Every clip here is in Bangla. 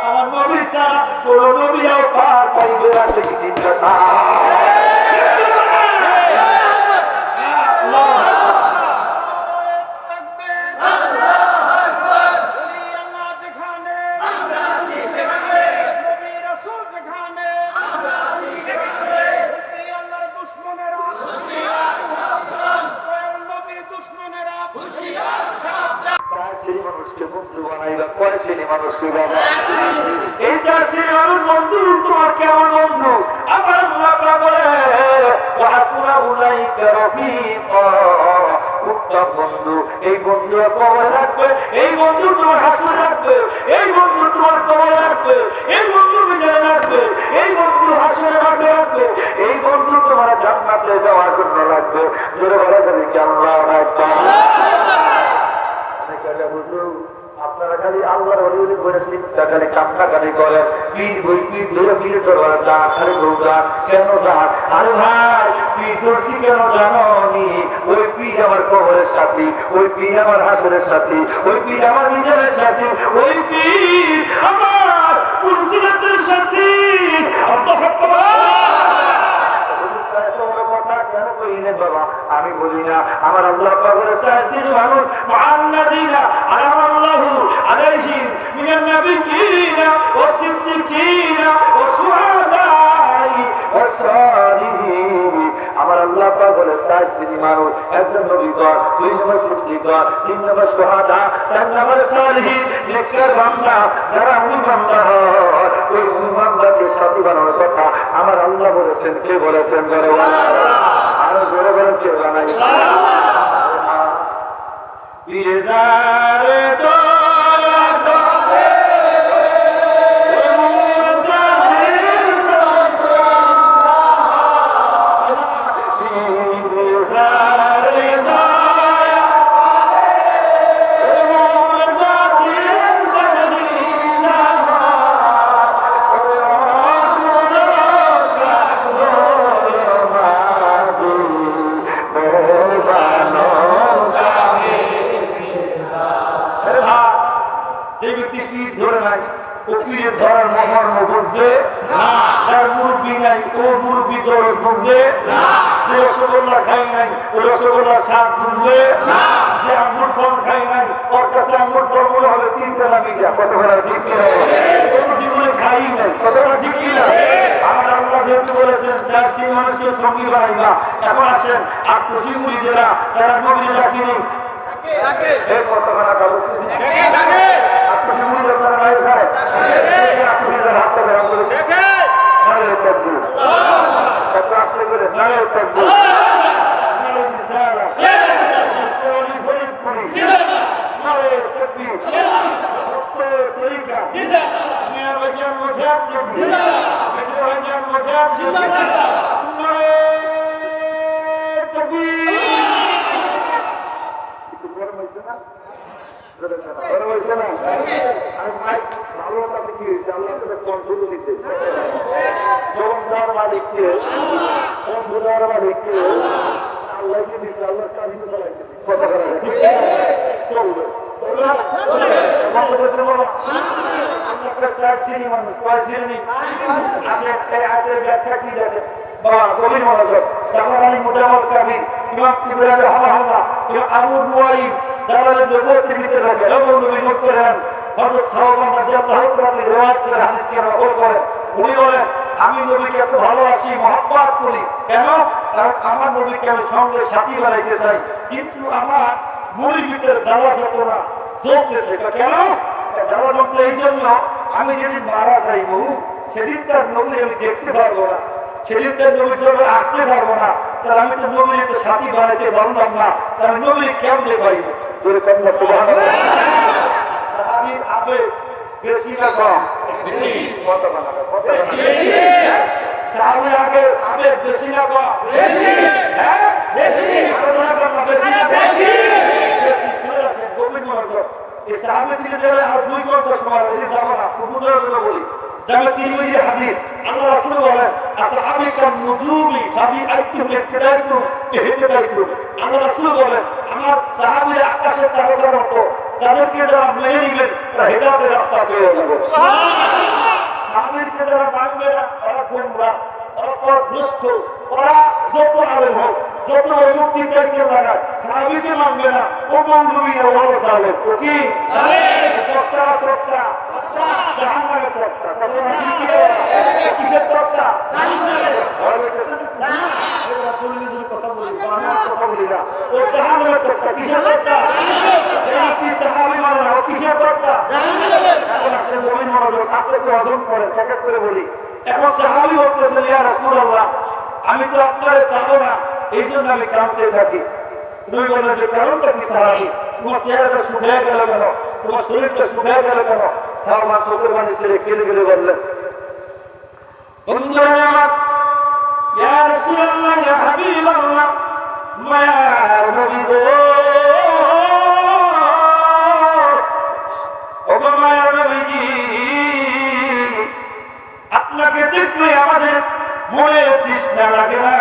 আমার নবী ছাড়া কোন নবীও পার পাইবে না সেদিন কথা। বন্ধু তোমার কেমন বন্ধু? আমার বলে উত্তম বন্ধু, এই বন্ধু কবরে রাখবে, এই বন্ধু তোমার হাসুরে রাখবে, এই বন্ধু তোমার কবরে রাখবে, এই বন্ধু বিজয় রাখবে, এই বন্ধু হাসুরে মাঠে রাখবে, এই বন্ধু তোমার জান্নাতে যাওয়ার জন্য রাখবে। জোরে বলা যাবে কি আল্লাহু আকবার। আপনারা খালি আল্লাহর ওলি করে চিন্তা খালি কান্নাকাটি করেন, পীর বই পীর ধরে পীর করবা যা খালি বউদা কেন যা? আরে ভাই পীর ধরছি কেন জানো নি? ওই পীর আমার কবরের সাথী, ওই পীর আমার হাসরের সাথী, ওই পীর আমার নিজের সাথী, ওই পীর আমার পুরসিরাতের সাথী। আমি বলি না, আমার আল্লাহ কবরের সাথী মানুষ মুআন্নাদিনা আনাল্লাহু আলাইহিম মিনান নাবিয়্যিনা ওয়াস সিদ্দিকিনা ওয়াস শুহাদাই ওয়াস সালিহিন। আমার আল্লাহ কবরের সাথী মানুষ একজন নবীগণ, দুই নম্বর সিদ্দিকগণ, তিন নম্বর শুহাদা, চার নম্বর সালিহিন। নেককার বান্দা যারা ওই বান্দা হয়, ওই বান্দাকে সাথী বানানোর কথা আমার আল্লাহ বলেছেন। কে বলেছেন? বলে আরো জোরে বলেন কে বানাই? রসগোল্লা খাই নাই ও রসগোল্লার স্বাদ বুঝবে না। যে আঙ্গুর ফল খাই নাই ওর কাছে আঙ্গুর ফল মনে হবে তিনটা নামি যা। কতটা ঠিক কিনা? জীবনে খাই নাই। কতটা ঠিক কিনা? আমার আল্লাহ যেহেতু বলেছেন চার সেই মানুষকে সঙ্গী বানাইবা। এখন আসেন আর খুশি মুড়ি দেরা তারা নবীর ডাকিনি কতখানা কাগজ খুশি মুড়ি দেরা তারা নাই খায় খুশি দেরা হাত করে দেখে নারে তকবীর কত আসলে করে নারে তকবীর নারে বিসমিল্লাহ ইসলামী ফরিদপুরি নারে তকবীর কত তরিকা মিয়া বাজার মুজাহিদ জিন্দাবাদ মেজর বাজার মুজাহিদ জিন্দাবাদ নারে তকবীর। একটু গরম হইছে না? গরম হইছে না? আর মাইক ভালো কথা কি হইছে? আল্লাহ তাআলা কন্ট্রোল দিতে মালিক কে? বুঝার মালিক কে? আল্লাহকে দিচ্ছে। আল্লাহ কাজী তো চালাইছে। কথা বলা যায় ঠিক চলবে আমি নবীকে এত ভালোবাসি, মহব্বত করি। কেন? কারণ আমার নবীকে আমি সঙ্গে সাথী বানাইতে চাই, কিন্তু আমার মুড়ির ভিতরে জ্বালা যন্ত্রণা চলতেছে। কেন জ্বালা যন্ত্র? এই জন্য আমি যেদিন মারা যাইব সেদিন তার নবী আমি দেখতে পারবো না, সেদিন তার নবীর দরবারে আসতে পারবো না। তাহলে আমি তো নবীর একটু সাথী বানাইতে পারলাম না, তাহলে নবীর কেমনে পাইব? সাহাবীর আবেগ বেশি না কম? সাহাবীর আবেগ বেশি না কম? আর 2 ঘন্টা সময় যাবো না, বলি জামে তিরমিজির হাদিস আল্লাহ রাসূল বলেন আসহাবিকাম নুজুমি তাবিআতুম ইক্তিদাতুম ইহতিদাতুম। আল্লাহ রাসূল বলেন আমার সাহাবীরা আকাশের তারকার মতো, তাদেরকে যারা মেনে নেবেন তারা হেদায়েতের রাস্তা পেয়ে যাবে। সুবহানাল্লাহ। সাহাবীকে যারা মানবে না তারা গোমরাহ, ওরা পথভ্রষ্ট, ওরা যত আলেম হোক, যত মুক্তি চাইতে লাগায়, সাহাবীকে মানবে না ও মৌলবী ওরা জালেম। ও কি তক্তা তক্তা জাহান্নামের তক্তা। কিসের তক্তা? কথা বলি না, ও জাহান্নামের তক্তা। কিসের তক্তা? কি সাহাবী মানে না, ও কিসের তক্তা? এখন আসলে মুমিন মনোযোগ ছাত্রকে অর্জন করেন, এক এক করে বলি। এখন সাহাবী বলতেছেন ইয়া রাসূলুল্লাহ আমি তো আপনারে পাবো না, এই জন্য আমি কাঁদতে থাকি। তুমি বললেন যে কারণটা কি সাহাবী? তোমার চেহারাটা শুকিয়ে গেল কেন, তোমার শরীরটা শুকিয়ে গেল কেন? সাহাবা চোখের পানি ছেড়ে কেঁদে কেঁদে বললেন বন্ধুরা আমার, ইয়া রাসূলুল্লাহ ইয়া হাবিবাল্লাহ মায়ার নবী গো, ও মায়ার নবীজি আপনাকে দেখলে আমাদের মনে তৃষ্ণা লাগে না।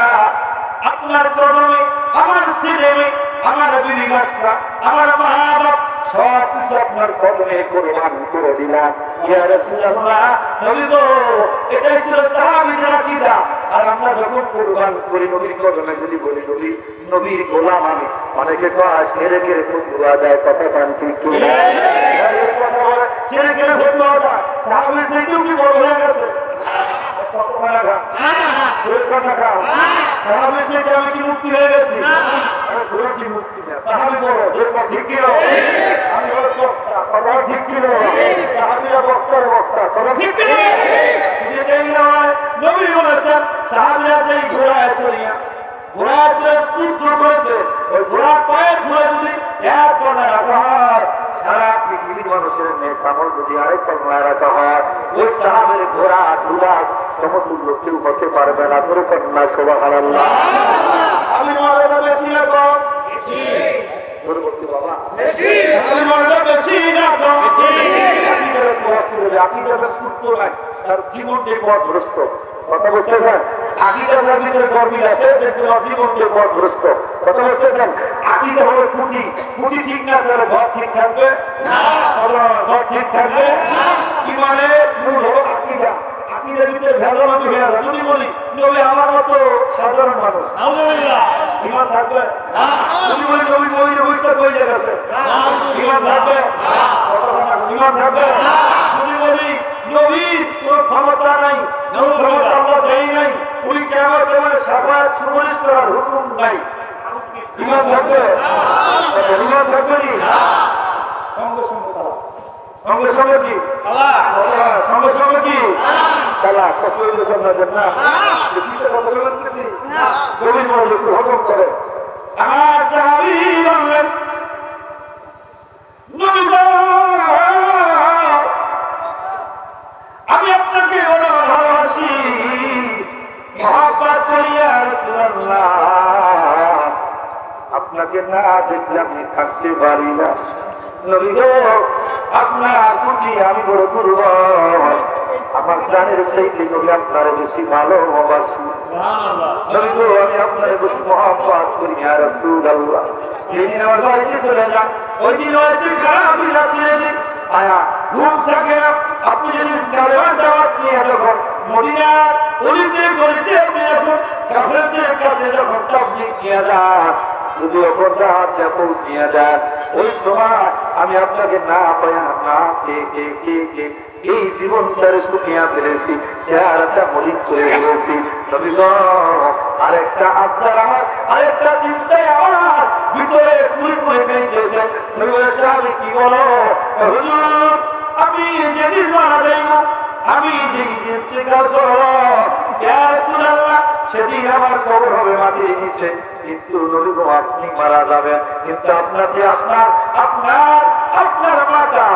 আপনার কদমে আমার ছেলে মেয়ে, আমার বিবি বাচ্চা, আমার মা বাপ সব কিছু আপনার কদমে কোরবান করে দিলাম। ইয়া রাসূলুল্লাহ নবী গো, এটাই ছিল সাহাবীদের আকীদা। আর আমরা যখন কোরবান করি নবীর কদমে যদি বলি নবী নবীর গোলাম আমি, অনেকে কয় ছেড়ে গেলে ফতুয়া দেয়, কথা পান ঠিক কি না? ছেড়ে গেলে ফতুয়া দেয়, সাহাবীর চাইতেও কি বড় হয়ে গেছে? আমি কি মুক্তি হয়ে গেছি? সাহাবী বড় ঠিক কি? আমি ঠিক কি? সাহাবীরা বক্তার বক্তা, ঠিক কি? নবী বলেছেন সাহাবীরা যে ঘোড়ায় চড়িয়া যুদ্ধ করেছে, ওই ঘোড়ার পায়ের ধরে যদি এক পর্দা রাখা হয়, সারা পৃথিবীর মানুষের নেকামল যদি আরেক পর্দা রাখা হয়, ওই সাহাবের ঘোড়া ধুলা সমতুল্য কেউ হতে পারবে না। তোর কন্যা সুবহানাল্লাহ। আমি মর্যাদা বেশি না কম? বাবা আমি মর্যাদা বেশি না কম? তার জীবনকে পথভ্রষ্ট। কথা বলতেছেন আকীদার ভিতরে গরমিল আছে, দেখবেন জীবনকে পথভ্রষ্ট। কথা বলতেছেন আকীদা হলো খুঁটি, খুঁটি ঠিক না তাহলে ঘর ঠিক থাকবে না, ঘর ঠিক থাকবে না। ইমানের মূল হলো আকীদা। আকীদার ভিতরে ভেজাল হয়ে যায়। যদি বলি নবী আমার মতো সাধারণ মানুষ, আলহামদুলিল্লাহ ইমান থাকবে না। যদি বলি নবী বইয়ে বসে কই গেছে, ইমান থাকবে না, ইমান থাকবে না। যদি বলি নবীর কোন ক্ষমতা নাই, ক্ষমতা আল্লাহ দেয় নাই, উনি কিয়ামতের মাঠে শাফাআত সুপারিশ করার হুকুম নাই, ইমান থাকবে? ইমান থাকবে না। সঙ্গে সঙ্গে তালা, সঙ্গে সঙ্গে কি আল্লাহ, সঙ্গে সঙ্গে কি তালা। কত না কথা বলতেছি না, গভীর মনোযোগ হজম করে। আমার সাহাবী বললেন নবী গো, আমি আপনাকে বড় ভালোবাসি, মহব্বত করি ইয়া রাসূলুল্লাহ। আপনাকে না দেখলে আমি থাকতে পারি না। নবী গো, আপনার প্রতি আমি বড় দুর্বল, আমার জানের চাইতে নবী আপনার বেশি ভালোবাসি। নবী গো, আমি আপনার বেশি মহব্বত করি ইয়া রাসূলুল্লাহ। যেদিন আমার বাড়িতে চলে যান, ওই দিন হয়তো খারাপ ছেড়ে দিন আয়া ঘুম থাকে না। আপনি যদি কারবার দাওয়াত নিয়ে যখন মদিনার অলিতে গলিতে আপনি যখন কাফেরদের কাছে যখন তাবলীগ নিয়ে যান, যদি অপরাধ পৌঁছিয়ে যান, ওই সময় আমি আপনাকে না পায়া না এই জীবনটারে শুকিয়ে ফেলেছি, চেহারাটা মলিন করে ফেলেছি। নবী গো, আরেকটা আবদার আমার, আরেকটা চিন্তায় আমার ভিতরে পুরি পুরি ফেলতেছে। নবী বলেছে আমি কি বলো হুজুর, আমি যেদিন মারা যাইব, আমি যেদিন ইন্তেকাল করব ইয়া রাসূলুল্লাহ, সেদিন আমার কবর হবে মাটির নিচে। কিন্তু নবী গো, আপনি মারা যাবেন, কিন্তু আপনাকে আপনার আপনার আপনার মাতা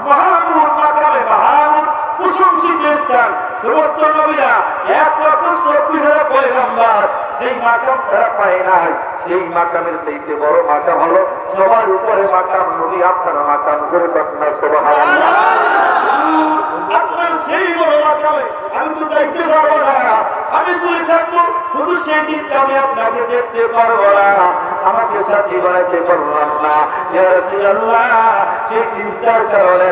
মাহমুদ মাকামে মাহমুদ প্রশংসিত স্থান, সমস্ত নবীরা 1,40,000 পয়গম্বর সেই মাকাম তারা পায় নাই। সেই মাকামের চাইতে বড় মাকাম হলো সবার উপরে মাকাম নবী আপনার মাকাম করে কন্যা সুবহানাল্লাহ। আপনার সেই বড় মাকাম হবে, আমি তো যাইতে পারবো না, আমি দূরে থাকবো, শুধু সেই দিনটা আমি আপনাকে দেখতে পারবো না, আমাকে সাথী বানাইতে পারলাম না। ইয়া রাসূলুল্লাহ, সেই চিন্তার কারণে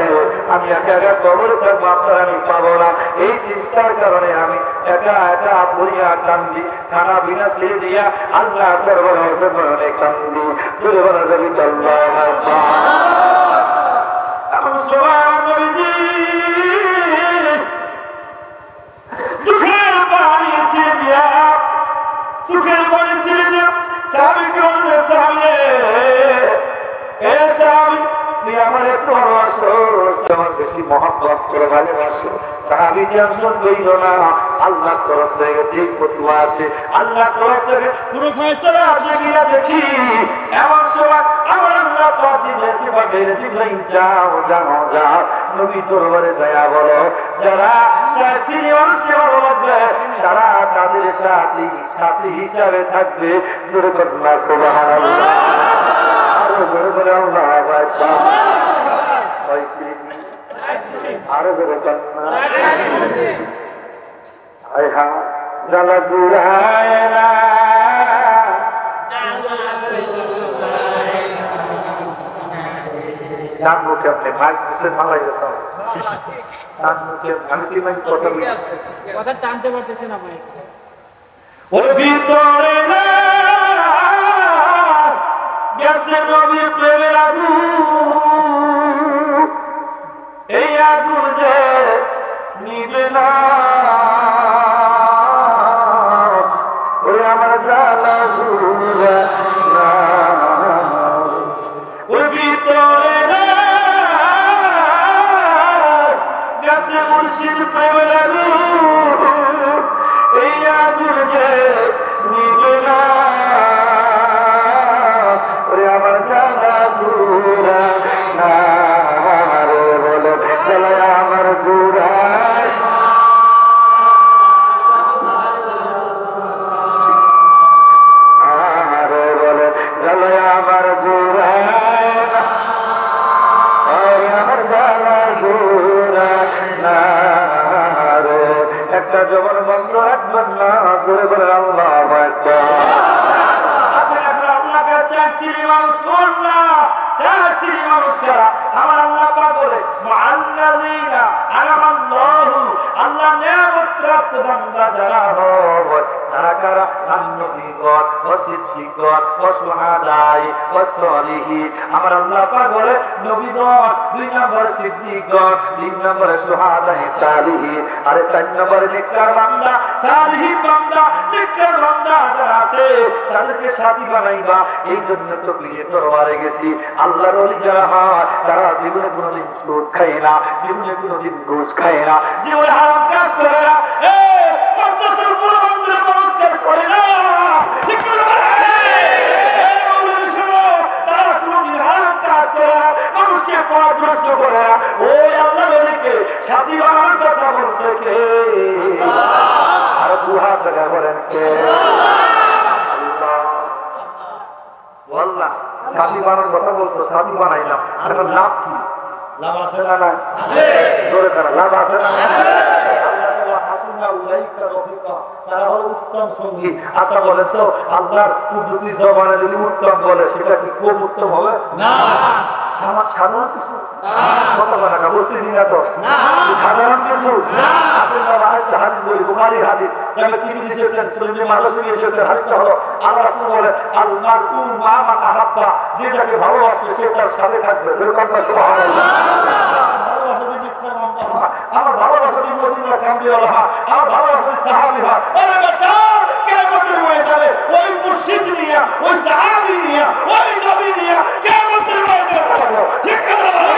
আমি একা একা কবরে থাকবো, আপনার আমি পাবো না। এই চিন্তার কারণে আমি একা একা পড়িয়া কান্দি, খানা বিনা ছেড়ে দিয়া আল্লাহ দরবারে অসম্মানে কান্দি। জোরে বলা যাবে আল্লাহু আকবার। আমার সুবহানাল্লাহ, সুখের বাড়ি ছেড়ে দিয়া, সুখের বাড়ি ছেড়ে দিয়া সাহাবী করলে সাহাবী, এ সাহাবী তুমি আমার একটু ভালোবাসো, আমার বেশি মহব্বত করে ভালোবাসো। সাহাবী যে আসল কইল না, আল্লাহ তরফ থেকে যে ফতোয়া আছে, আল্লাহ তরফ থেকে কোন ফয়সালা আসে কিনা দেখি। এমন সময় আমার আল্লাহ পাঁচিলেতে পাঠিয়ে জিবরাইল, যাও যাও যাও নবী দরবারে যায়া বলো, যারা সাথী মানুষকে ভালোবাসবে তারা তাদের সাথী সাথী হিসাবে থাকবে। জোরে বলুন সুবহানাল্লাহ, আরো জোরে বলে আল্লাহু আকবার। আরো জোরে আয় হা জালা জুরায় না, ডান মুখে আপনি মাইক দিচ্ছেন, মালাই গেছেন ডান মুখে, আমি কি মাইক কথা বলছি, কথা টানতে পারতেছে না মাইক। ওর ভিতরে না গেছে নবীর প্রেমের আগুন, এই আগুন যে নিবে না, ওরে আমার জালা জুড়ে না। ওর ভিতরে না গেছে মুর্শিদ প্রেমের আগুন, এই আগুন যে নিবে না, ওরে আমার জালা জুড়ে না। রে বলে জ্বালায় আমার জুড়ায়, আরে বলে জ্বালায় আমার জুড়ায়, আমার জালা জুড়ায় না রে। একটা জবর মন্ত্র রাখবেন না, করে বলে আল্লাহু আকবার। মানুষ কোন না চাচ্ছি মানুষ কারা, আমার আল্লাহ পাক বলে মুআল্লাযিনা আনামাল্লাহু, আল্লাহ নিয়ামত প্রাপ্ত বান্দা যারা হবে তারা কারা, নবীগণ ও সিদ্দিকগণ ও শুহাদায়ে ও সালিহিন। আমার আল্লাহ পাক বলে নবীগণ 2 নম্বর, সিদ্দিকগণ 3 নম্বর, শুহাদায়ে সালিহিন, আর 4 নম্বর নেককার বান্দা, সালিহিন বান্দা, নেককার বান্দা যারা আছে তাদেরকে সাথী বানাইবা। এই জন্য তো বিয়ে দরবারে গেছি, আল্লাহর ওলি যারা হয় তারা জীবনে কোনোদিন সুদ খায় না, জীবনে কোনোদিন ঘুষ খায় না, জীবনে হারাম কাজ করে না, মাদ্রাসার পুরো মন্দিরে বলাৎকার করে না, ঠিক করে তারা কোনোদিন হারাম কাজ করে না, মানুষকে পথভ্রষ্ট করে না। ওই আল্লাহর ওলিকে সাথী বানানোর কথা বলছে কে? আর 2 হাত টাকা বলেন কে? আল্লাহ। সাথী বানানোর কথা বলছো, সাথী বানাইলাম, এখন লাভ কি? লাভ আছে না নাই? আছে। জোরে করে লাভ আছে না? আছে। তারা হলো উত্তম সঙ্গী। আচ্ছা বলেন তো, আল্লাহর কুদরতি জবানে যদি উত্তম বলে সেটা কি খুব উত্তম হবে? না। সাধারণ কিছু কথা বলা না, বুঝতেছি না তো, সাধারণ কিছু হাদিস বলি, বুখারীর হাদিস, যেমন তিনি এসেছেন সুন্নাতে মানুষ নিয়ে এসেছেন, হাদিসটা হলো আল্লাহ রাসূল বলে আল্লাহর মা মান আহাব্বা, যে যাকে ভালোবাসে সে তার সাথে থাকবে। সুবহানাল্লাহ। আমার ভালোবাসা দিন মদিনা কামবিওয়ালা, আমার ভালোবাসা দিন সাহাবীরা, আরে বেটা কিয়ামতের ময়দানে ওই মুর্শিদ নিয়া, ওই সাহাবী নিয়া, ওই নবী নিয়া কিয়ামতের ময়দানে দাঁড়াবো। ঠিক কথা বলো।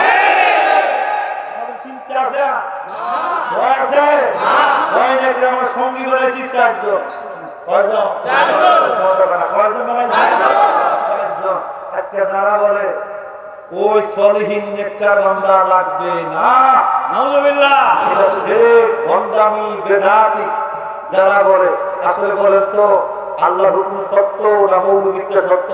আমাদের চিন্তা আছে না? আছে না। ওই যে আমার সঙ্গী বলেছি চারজন, কয়জন? চারজন। কয়জন মানে? চারজন। আজকে যারা বলে ওই সলিহীন নেককার বান্দা লাগবে না, নাউযুবিল্লাহ, এটা শিরক, ভণ্ডামি, বেদাতি যারা বলে, আসলে বলে তো আল্লাহর হুকুম সত্য না মৌলবিকটা সত্য?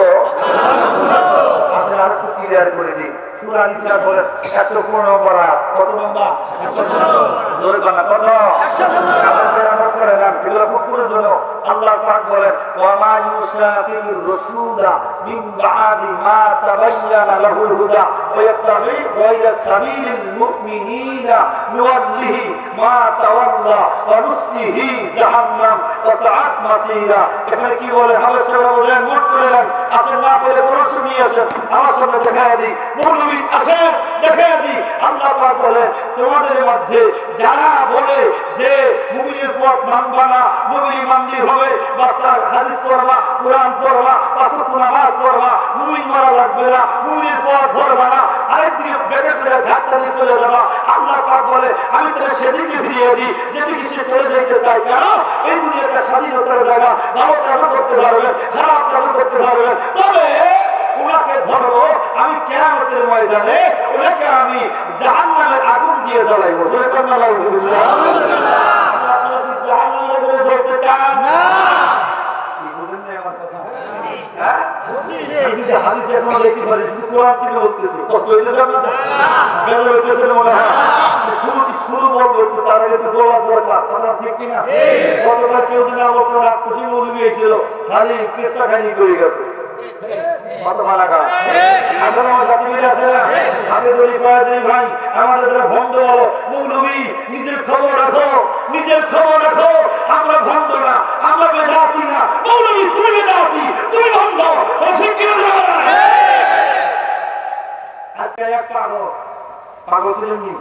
আসলে আর একটু ক্লিয়ার করে দিই। সূরা নিসা বলেন 115 নম্বর আয়াত। কত নম্বর? 115। জোরে বলেন কত? 115। আমাদের আমল করে না, এগুলো খুব প্রয়োজন। আল্লাহ পাক বলেন ওয়া মা ইউশাকির রাসূলা মিন বাদি মা তাবায়্যানা লাহুল হুদা ওয়া ইয়াত্তাবি গায়রা সাবিলিল মুমিনিনা নুওয়াল্লিহি মা তাওয়াল্লা ওয়া নুসলিহি জাহান্নাম ওয়া সাআত মাসীরা। এখানে কি বলে? হাবেশরা বলেন নোট করে নেন, আসেন না করে পড়াশো নিয়ে আসেন, আমার সামনে দেখায় দিই। মৌলবী আসেন, দেখায় দিই। আল্লাহ পাক বলে তোমাদের মধ্যে যারা বলে যে মুমিনের পথ মানবা না, মুমিন মন্দির হবে, বাসার হাদিস পড়বা, কোরআন পড়বা, পাঁচ ওয়াক্ত নামাজ পড়বা, মুমিন মারা লাগবে না, মুমিনের পথ ধরবা না, আরেকদিকে বেঁকে করে ধাক্কা দিয়ে চলে যাবা। আল্লাহ পাক বলে আমি তাকে সেদিকে ফিরিয়ে দিই যেদিকে সে চলে যেতে চায়। কেন? এই দুনিয়াটা স্বাধীনতার জায়গা, ভালো কাজ করতে পারবে, খারাপ কাজ করতে পারবে, তবে ওনাকে ধরবো আমি কিয়ামতের ময়দানে, ওনাকে আমি জাহান্নামের আগুন দিয়ে জ্বালাইবো। সুবহানাল্লাহ। আপনারা কি জাহান্নামের আগুনে জ্বলতে চান? না। কি বুঝেন না আমার কথা? হ্যাঁ বুঝছি। আমি যে হাদিসে এখন দেখি পারি শুধু কোরআন থেকে বলতেছি, কত হইতে যাবে না? বের হইতেছে মনে হয়। শুরু বলবো একটু, তার আগে একটু বলা দরকার। কথা ঠিক কিনা? গতকাল কেউ যদি আমার তো রাক্ষসী মৌলবী এসেছিল, খালি কিস্সা খানি করে গেছে। নিজের খবর রাখো, নিজের খবর রাখো। আমরা ভণ্ড না, আমরা বেদাতি না। মৌলবী তুমি বেদাতি, তুমি ভণ্ড। আজকে এক পাগল ছিলেন নি,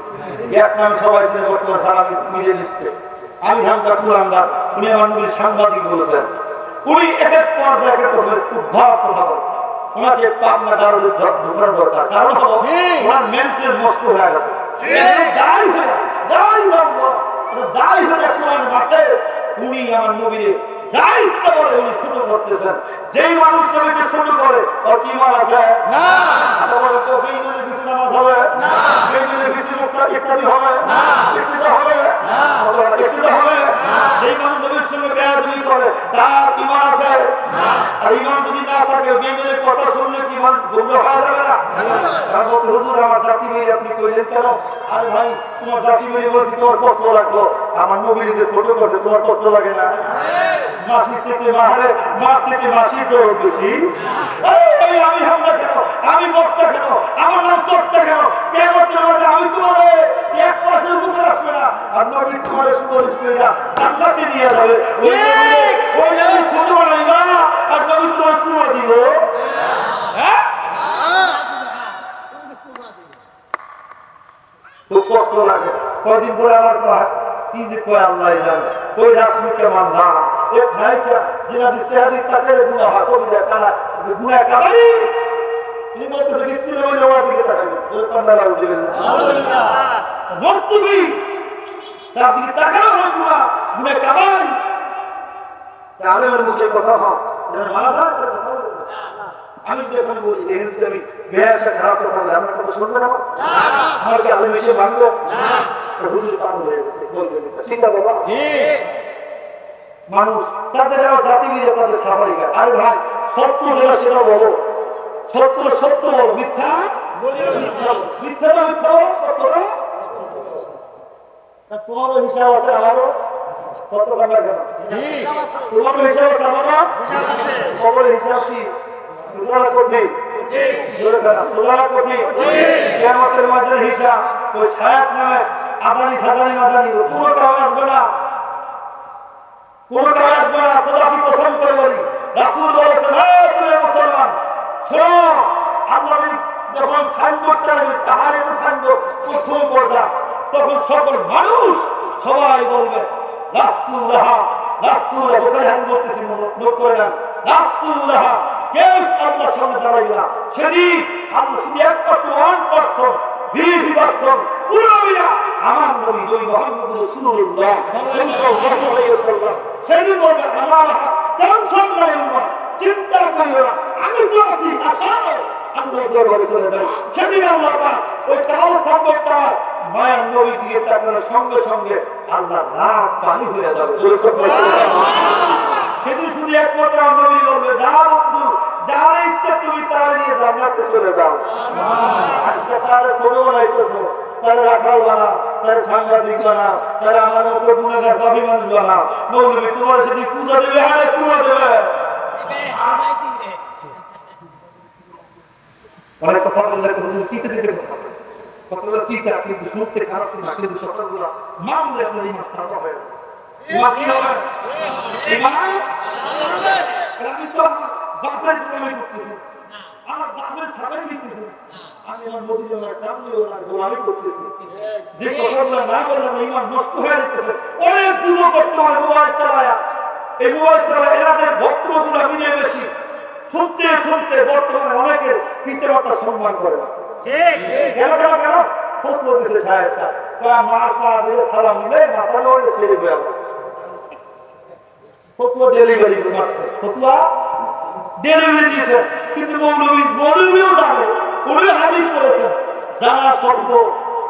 এক নাম সবাই ছিলেন বর্তমান সারা মিডিয়া লিস্টে। আমি হামদা কুলাঙ্গার, উনি আমার নবীর সাংবাদিক বলেছেন। উনি এক এক পর্যায়ে এক এক উদ্ধার কথা বলেন। ওনাকে পাবনা দারুল ঢোকানোর দরকার, কারণ হলো ওনার মেন্টাল নষ্ট হয়ে গেছে। উনি আমার নবীরে যা ইচ্ছা বলে উনি ছোট করতেছেন। যেই মানুষ নবীকে ছোট করে ওর কি মান আছে? না। নামাজ হবে না, ইত্যাদি হবে না, হবে না, হবে। যেই মানুষ নবীর সঙ্গে বেয়াদবি করে তার ঈমান আছে না। আর ঈমান যদি না থাকে বেঈমানের কথা শুনলে কি মান গুমরাহ হয়ে যাবে না? কারণ হুজুর আমার জাতি মেরে আপনি কইলেন কেন? আরে ভাই তোমার জাতি মেরে বলছি তোমার কষ্ট লাগলো, আমার নবীর যে ছোট করতে তোমার কষ্ট লাগে না? মাসি চেতে মারে, মাস চেতে মাসি তো বেশি। এই আমি হামদা কেন, আমি বক্তা কেন, আমার নাম তক্তা কেন? কেন তোমাদের আমি তোমার এক পাশের উপরে আসবে না, আর নবী তোমার সুপারিশ করে না জান্নাতে নিয়ে যাবে। ওই নবী ছোট বানাইবা আর নবী তোমার সুমা দিব। হ্যাঁ খুব কষ্ট লাগে। কদিন পরে আমার কি যে কয় আল্লাহ জানে, ওই রাসূলকে মানবা এক নাইকা যিনি দিছে হাদিস তাকে গুনাহ হয়, কবিরা কানা গুনাহ কাবারি। তিনি বলতে বিসমিল্লাহ বলে ওর দিকে তাকাবে, ওর কান্না লাগবে না। আল্লাহ মর্তুবি তার দিকে তাকানো হয় গুনাহ গুনাহ কাবারি। আলেমের মুখে কথা হয়, এটা মানা যায় না। আমি যখন বলি এই যে আমি বেয়াসা খারাপ কথা বলি, আমার কথা শুনবে না? আমার কি আলেম এসে মানলো না? হুজুর পাগল হয়ে গেছে বলবেন ঠিক না বাবা? ঠিক। মানুষ তাদের জাতি মিলে তাদের সাফারি করে। আরে ভাই সত্য যেটা সেটা বলো, সত্য সত্য বলো, মিথ্যা মিথ্যা না মিথ্যা বলো, সত্য না। তোমারও হিসাব আছে, আমারও কত টাকা কেন? তোমারও হিসাব আছে, আমারও খবরের হিসাব কি? সুতরাং কঠিন, সুতরাং কঠিন। কিয়ামতের মাঝে হিসাব ওই সায়াত নামে আদানি সাদানি মাদানি কোনো কাজ আসবে না, কোনো কাজ আসবে না। খোদা কি পছন্দ করে বলি, রাসূল বলেছেন তুমি মুসলমান শোনো, আমাদের যখন সাইনবোর্ডটা তাহারে সাইনবোর্ড প্রথম পর্যা, তখন সকল মানুষ সবাই বলবে রাস্তুলাহা রাস্তুলাহা। ওখানে হাতে বলতেছি নোট করে নেন, রাস্তুলাহা। কেউ আল্লাহর সামনে দাঁড়াবে না সেদিন। আল্লাহ শুধু একমাত্র 1% বিলিভার্সন পুরোবিনা আমার নবী ওই মুহাম্মদ রাসূলুল্লাহ সাল্লাল্লাহু আলাইহি ওয়াসাল্লাম সেদিন বলবে আল্লাহ টেনশন করেন না, চিন্তা করেন না, আমি তো আছি, আসো আল্লাহ দরবারে চলে যান। সেদিন আল্লাহ পাক ওই কালো সাবটা মায়ের নবী দিয়ে তাকানোর সঙ্গে সঙ্গে আল্লাহ নাক পানি হয়ে যাবে। সেদিন শুধু এক মতো নবী বলবে যা বন্ধু যার ইচ্ছে তুমি তার নিয়ে জান্নাতে চলে যাও। আজকে তার ছোট বানাইতেছো, তার রাখাল বানাও, তার সাংবাদিক বানাও, তার আমার মতো গুণের কবি মানুষ বানাও। বলবে তোমার সেদিন পূজা দেবে, হারে সুমা দেবে। অনেক কথা বললে হুজুর কি দিতে কথাগুলো ঠিক আছে, কিন্তু শুনতে খারাপ না, কিন্তু কথাগুলো মানলে আপনার ইমান তাজা হয়। ইমান কি হবে? ইমান আমি তো বাপের গোলামি করতেছি, আমার বাপের সামনে দিতেছি, আমি আমার মদিনার কামলিও না গোলামি করতেছি। যে কথাগুলো না বললাম ইমান নষ্ট হয়ে যেতেছে। অনেক যুবক বর্তমানে মোবাইল চালায়, এই মোবাইল চালায় এনাদের বক্তব্যগুলো আমি নিয়ে বেশি শুনতে শুনতে বর্তমানে অনেকের পিতামাতা সম্মান করে না। কেন কেন কেন ফতোয়া দিছে সাহেব সাহেব মার পা দিয়ে সালাম দিলে মাথা নড়ে ছেড়ে দেওয়া, ফতোয়া ডেলিভারি করছে, ফতোয়া ডেলিভারি দিয়েছে। কিন্তু মৌলভীও জানে, উনি হাদিস করেছেন, জানা শব্দ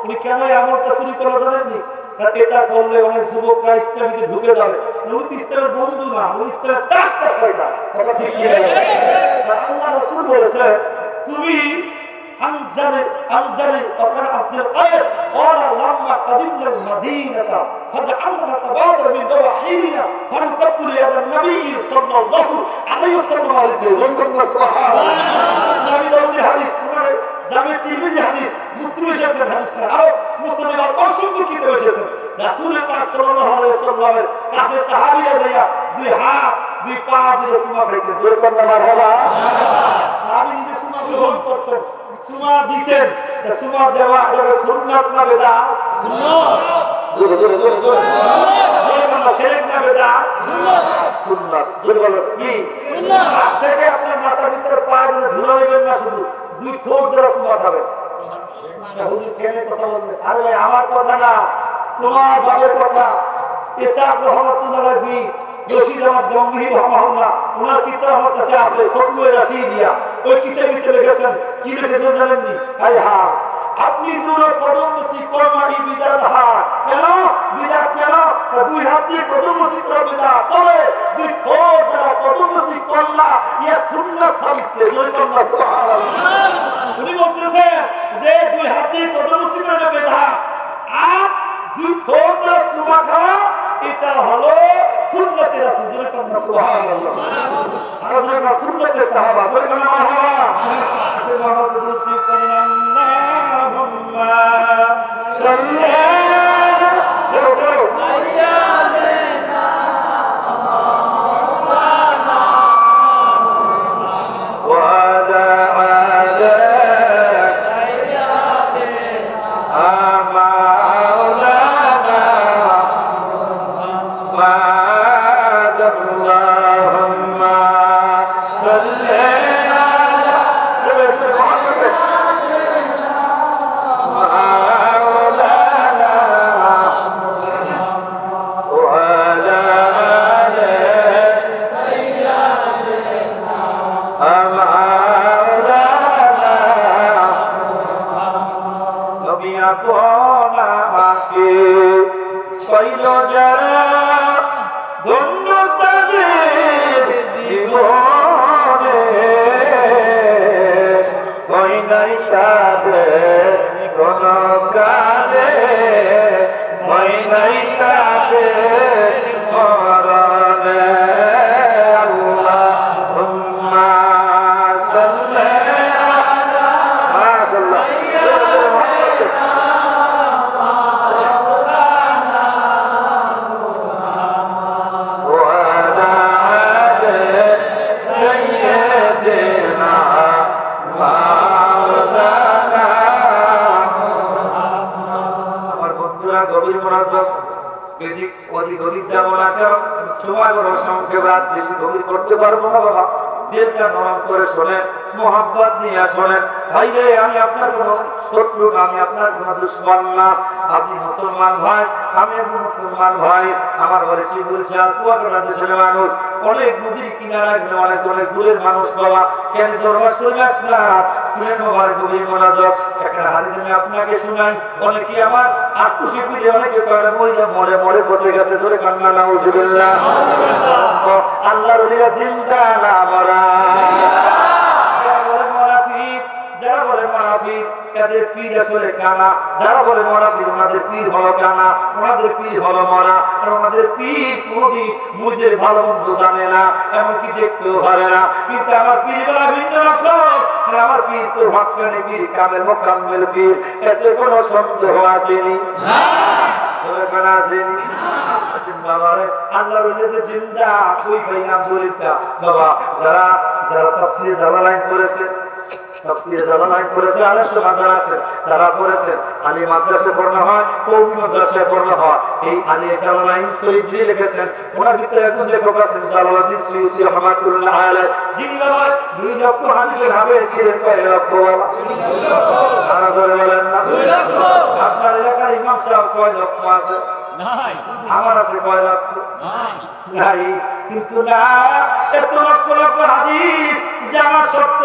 উনি কেন এমনটা চুরি করে জানেননি? এটা করলে অনেক যুবকরা ইসলামীতে ঢুকে যাবে। উনি ইসলামের বন্ধু না, উনি ইসলামের টাটকা শয়তান। কথা ঠিক কি? আল্লাহ রাসূল বলেছে তুমি أنزل وكان عبد القيس قال لما قدمنا المدينة فجعلنا نتبادر من بواحينا فنكبر يد النبي صلى الله عليه وسلم عليه سبحان الله نبي داود الحديث জামে তিরমিজি হাদিস, মুসলিম এসেছেন হাদিসটা, আরো মুস্তাদে অসংখ্য কিতাব এসেছেন। রাসূল পাক সাল্লাল্লাহু আলাইহি ওয়াসাল্লামের কাছে সাহাবীরা যাইয়া দুই হাত দুই পা দিয়ে সুমা খাইতেন। জোরে কোন নামার হলা সাহাবী নিজে সুমা গ্রহণ করতেন, সুমা দিতেন। সুমা দেওয়া এটা সুন্নাত না বেদাত? সুন্নাত। জোরে জোরে জোরে জোরে জোরে কোন শিরক না বেদাত? সুন্নাত। সুন্নাত। জোরে বলো কি? সুন্নাত। আজ থেকে আপনার মাথার ভিতরে পা দিয়ে ধুলো নেবেন না, শুধু দুই ঠোঁট দ্বারা সুমা খাবে। হুজুর কেন কথা বলবে? আরে ভাই আমার কথা না, তোমার বাবার কথা। ইসহাক রহমাতুল্লাহ আলাইহি রশিদ আহমদ গঙ্গোহী রহমাহুল্লাহ ওনার কিতাব আমার কাছে আছে, ফতওয়া রাশিদিয়া। ওই কিতাবে লিখেছেন, কি লিখেছেন জানেননি? হাই হা আপনি দূর কদম মুসি কোরমানি বিদাত হা কেন বিদাত কেন? দুই হাত দিয়ে কদম মুসি করে বিদাত তবে দুই ঠোঁট দ্বারা কদম মুসি করলা ইয়া সুন্নাত সামছে। জয় আল্লাহ সুবহানাল্লাহ। উনি বলতেছেন যে দুই হাত দিয়ে কদম মুসি করে বিদাত আর দুই ঠোঁট দ্বারা সুমা খাওয়া এটা হলো সুন্নতে রাসূল। জয় আল্লাহ সুবহানাল্লাহ। আর যারা সুন্নতে সাহাবা জয় আল্লাহ মারহাবা সুবহানাল্লাহ দুরুদ করেন আল্লাহুম্মা সাল্লি সময় বড় সংক্ষেপ, রাত বেশি গভীর করতে পারবো না বাবা। দিলটা নরম করে শোনেন, মোহাব্বত নিয়ে শোনেন। ভাই রে আমি আপনার কোনো শত্রু, আমি আপনার কোনো দুশ্মন না। আপনি মুসলমান ভাই, আমি একজন মুসলমান ভাই। আমার ঘরে শিবুলশাহ কুয়াকাটা দেশের মানুষ, অনেক নদীর কিনারায় অনেক অনেক দূরের মানুষ বাবা। কেন দরবার শুনে আস না, শুনে আমার গভীর মোনাজাত। একটা হাদিস আমি আপনাকে শোনাই। অনেকে আমার আত্মশি পিঠে অনেকে কয়টা মহিলা মরে মরে বসে গেছে, ধরে কান্না নাউজুবিল্লাহ। আল্লাহর ওলি এরা জিন্দা না মরা। যারা বলে মুনাফিক, যারা বলে মুনাফিক এদের পীর আসলে কানা। যারা বলে মুনাফিক ওনাদের পীর হলো কানা, ওনাদের পীর হলো মরা। আর ওনাদের পীর কোনদিন মুদের ভালো মন্দ জানে না, এমনকি দেখতেও পারে না। কিন্তু আমার পীর বেলা ভিন্ন রকম। আমার পীর তো হক্কানি পীর, কামেল মোকাম্মেল পীর, এতে কোনো সন্দেহ আসেনি না। আল্লাহ রয়েছে জিন্দা ওই ভাই নাম বলিতা বাবা। যারা যারা তাফসীরে জালালাইন করেছে, তাফসীরে জালালাইন করেছে, আলেম মাদ্রাসা আছে তারা করেছে। আলী মাদ্রাসায় পড়ানো হয়, কওমি মাদ্রাসায় পড়ানো হয়। এই আলী জালালাইন শরীফ যিনি লিখেছেন ওনার ভিতরে একজন লেখক আছেন জালালউদ্দিন সুয়ুতী রাহমাতুল্লাহ আলাইহি, যিনি বাবা 2 লক্ষ হাদিসের হাফেজ ছিলেন। কয় লক্ষ? তারা ধরে বলেন না 2 লক্ষ। আপনার এলাকার ইমাম সাহেব কয় লক্ষ আছে? নাই। আমার আছে কয় লক্ষ? নাই। কিন্তু না, এত লক্ষ লক্ষ হাদিস জানা সত্য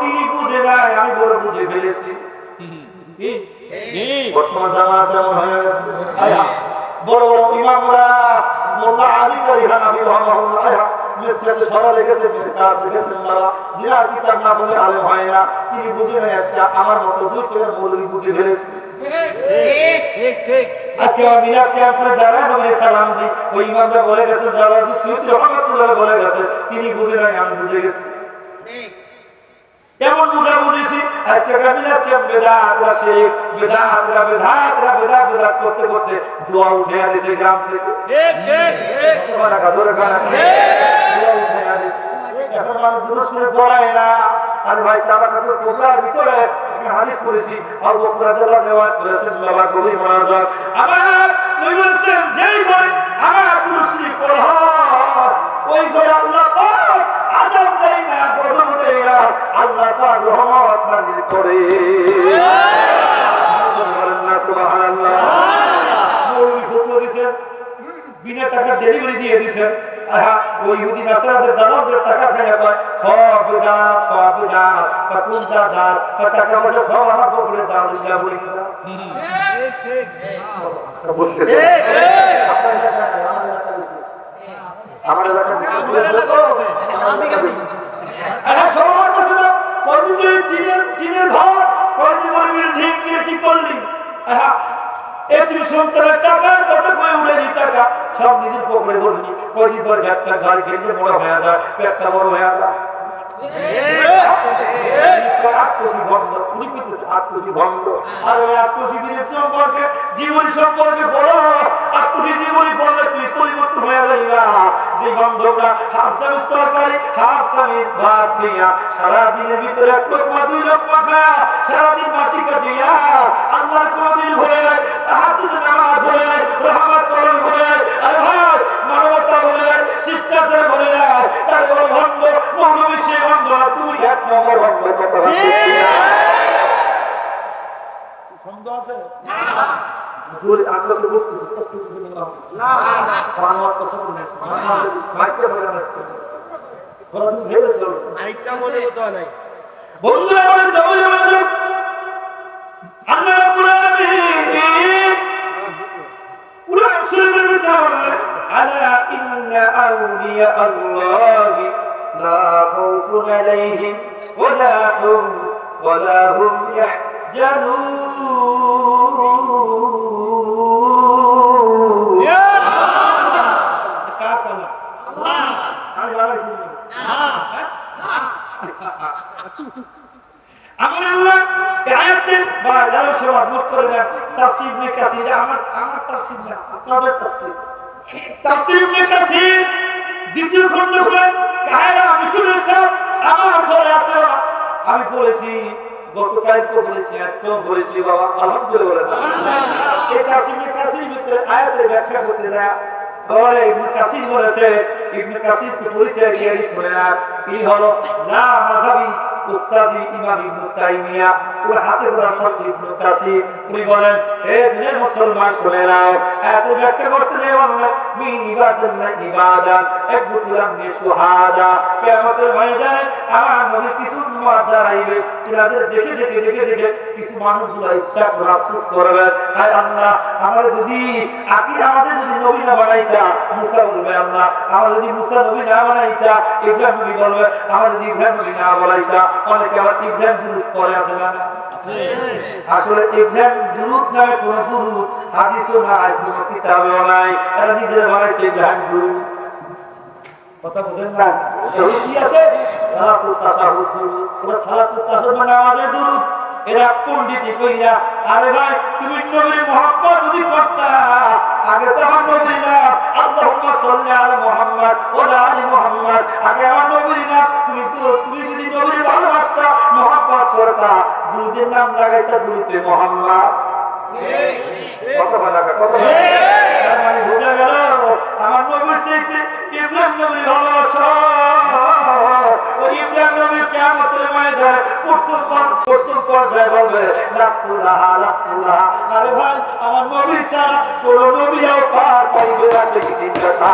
তিনি বুঝে নাই, আমি বড় বুঝে ফেলেছি। বর্তমান জামাত যেমন হয়ে গেছে, বড় বড় ইমামরা মোল্লা আলী করি হানাফি রহমাহুল্লাহ মিসকাতে সরা লিখেছেন, কিতাব লিখেছেন বাবা, যারা কিতাব না বলে আলেম হয় না। তিনি বুঝে নাই, আজকে আমার মতো দুই করে মৌলবি বুঝে ফেলেছি। ঠিক ঠিক। আজকে আমি মিলাদ ক্যাম্প করে দাঁড়ায় নবীর সালাম দিই, ওই ইমামরা বলে গেছে, জালালউদ্দিন সুয়ুতী রাহমাতুল্লাহ বলে গেছে, তিনি বুঝে নাই, আমি বুঝে গেছি। ঠিক। কেমন বুঝা বুঝেছি? আজকে মিলাদ ক্যাম্প বেদাতরা শেখ, বেদাতরা বেদাতরা বেদাত বেদাত করতে করতে দোয়া উঠে আসে গ্রাম থেকে। ঠিক ঠিক ঠিক। তোমার কাজরে গানা দোয়া উঠে আসে। এখন মানুষ দুরুদ পড়ায় না। আর ভাই তারা কাছে কোরআনের ভিতরে হাদিস পড়েছি, আবু বকর রাদিয়াল্লাহু রিওয়ায়াত করেছেন, বাবা কবি মনোযোগ, আমার নবী বলেছেন যেই ঘরে আমার দুরুদ পড়া ওই ঘরে আল্লাহ পাক আযাব দেয় না, গজব দেয় না, আল্লাহ পাক রহমত নাযিল করে। সুবহানাল্লাহ। মৌলবী ফতোয়া দিয়েছেন, বিনা টাকা ডেলিভারি দিয়ে দিয়েছেন। ওই ইহুদি নাসারাদের দালালদের টাকা খাইয়া কয় সব বিদাত সব বিদাত, কোন দাদার টাকা পয়সা সব আমার পকেটে দাও দিয়া বলি না। ঠিক ঠিক বলতে ঠিক। আমার এলাকা সবার কাছে না কয়দিন টিনের ঘর, কয়দিন বিল্ডিং কিনে কি করলি? এত্রি সন্তানের টাকা কত করে উড়ে টাকা সব নিজের পকেটে ভরলি। কয়দিন পর একটা গাড়ি কিনতে বড় হয়ে যায়, পেটটা বড় হয়ে যায়। জীবনী সম্পর্কে বড় আত্মসী জীবনী পড়লে তুই পরিবর্তন হয়ে যাইবা। যে বন্ধকরা হাফ সামিজ তরকারি হাফ সামিজ ভাত খাইয়া সারাদিনের ভিতরে 1 লক্ষ 2 লক্ষ খায়া সারাদিন মাটি কাটিয়া আল্লাহ কোনদিন ভরে নাই, তাহাজ্জুদ নামাজ ভরে নাই, রহমত করম ভরে নাই, আরে ভাই মানবতা ভরে নাই, শিষ্টাচার ভরে নাই, তার বড় ভণ্ড মৌলবী সে ভণ্ড, তুমি 1 নম্বর ভণ্ড। কথা ঠিক না? সন্দেহ আছে না? দূরে আসলে বুঝতেছি কষ্ট কিছু না। না না আমার কথা বলে মাইকে বলে না, বরং ভেবেছিল মাইকটা বলে তো নাই। বন্ধুরা আমার জমে জমে আল্লাহ রাব্বুল আলামিন কুরআন শরীফের ভিতরে বলেন, আলা ইন্না আউলিয়া আল্লাহি লা খাউফুন আলাইহিম ওয়ালা হুম ইয়াহজানুন। আমার আল্লাহ এই আয়াতের বা যারা সবাই নোট করে নেন, তাফসীর ইবনে কাসির, আমার তাফসীর না, আপনাদের তাফসীর, তাফসীর ইবনে কাসির দ্বিতীয় খণ্ড খুলেন, কায়রা মিশরের সব আমার ঘরে আছে। আমি বলেছি গতকালকে বলেছি, আজকেও বলেছি বাবা, আলহামদুলিল্লাহ। এই তাফসীর ইবনে কাসির ভিতরে আয়াতের ব্যাখ্যা করতে না বলে ইবনে কাসির বলেছে, ইবনে কাসির কি পরিচয় দিয়ে শুনে না, তিনি হলো না মাযহাবী উস্তাদি ইমাম ইবনে তাইমিয়া, ওর হাতে ধরা শব্দ ইবনে কাসির। উনি বলেন, হে দুনিয়ার মুসলমান শুনে নাও, এত ব্যাখ্যা করতে যে বললেন মিন ইবাদাত না ইবাদাত এক বুতুলাম নি সুহাদা। কিয়ামতের ময়দানে আমার নবীর কিছু উম্মত দাঁড়াইবে, তাদের দেখে দেখে দেখে দেখে কিছু মানুষগুলো ইচ্ছা করে আফসোস করবে, হায় আল্লাহ আমরা যদি আকিরা আমাদের যদি নবী না বানাইতা, মুসা বলবে আল্লাহ আমাদের যদি মুসা নবী না বানাইতা ইব্রাহিম নবী বলবে আমার যদি ইব্রাহিম নবী না বলাইতা অনেকে আবার ইব্রাহিম দুরূদ পড়ে আছে না আসলে ইব্রাহিম দুরূদ নামে কোন দুরূদ হাদিসও নাই কোন কিতাবেও নাই এরা নিজেরা বানাইছে ইব্রাহিম দুরূদ কথা বুঝেন না কি আছে সালাতুত তাশাহুদ পুরো সালাতুত তাশাহুদ মানে আমাদের দুরূদ এরা পণ্ডিতি কইরা আরে ভাই তুমি নবীর মুহাব্বত যদি করতা আগে তো আমার নবীর নাম আল্লাহুম্মা সাল্লি আলা মুহাম্মদ ওয়া আলা আলি মুহাম্মদ আগে আমার নবীর নাম তুমি যদি নবীর ভালোবাসতা মুহাব্বত করতা দুরূদের নাম লাগাইতা দুরূদে মুহাম্মদ কত ভালো কত মানে বুঝা গেল আমার নবীর সাথে ইব্রাহিম নবীর ভালোবাসা ওই ইব্রাহিম নবী কিয়ামতের ময়দানে প্রথম পর্যায়ে বলবে লাস্তুল্লাহ লাস্তুল্লাহ আরে ভাই আমার নবী ছাড়া কোন নবীও পার পাইবে না কি দিন কথা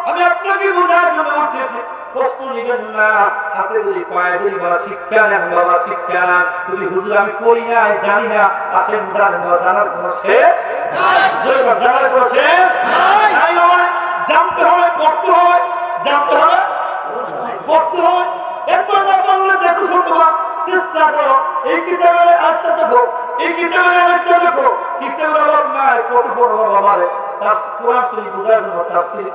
আমি আপনাকে বোঝার জন্য বলতেছি কষ্ট নিবেন না হাতে যদি পায়ে যদি বাবা শিক্ষা নেন বাবা শিক্ষা নেন যদি হুজুর আমি করি না জানি না আসেন জানেন না জানার কোনো শেষ জানার কোনো শেষ নাই জানতে হয় পড়তে হয় জানতে হয় পড়তে হয় একবার না বললে দেখো শুনবা চেষ্টা করো এই কিতাবে আটটা দেখো এই কিতাবে আরেকটা দেখো কিতাবের অভাব নাই কত পড়বো বাবারে কোরআন শরীফ বোঝার জন্য তাফসীর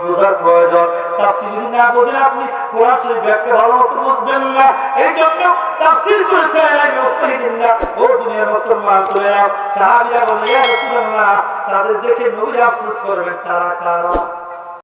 বোঝার প্রয়োজন তাফসীর যদি না বোঝেন আপনি কোরআন শরীফ ব্যাখ্যা ভালো মতো বুঝবেন না এই জন্য তাফসীর করেছে আলাইহি মুস্তাহিদিনরা ও দুনিয়ার মুসলমান সাহাবীরা বলে ইয়া রাসূলুল্লাহ তাদের দেখে নবী আফসোস করবেন তারা কারা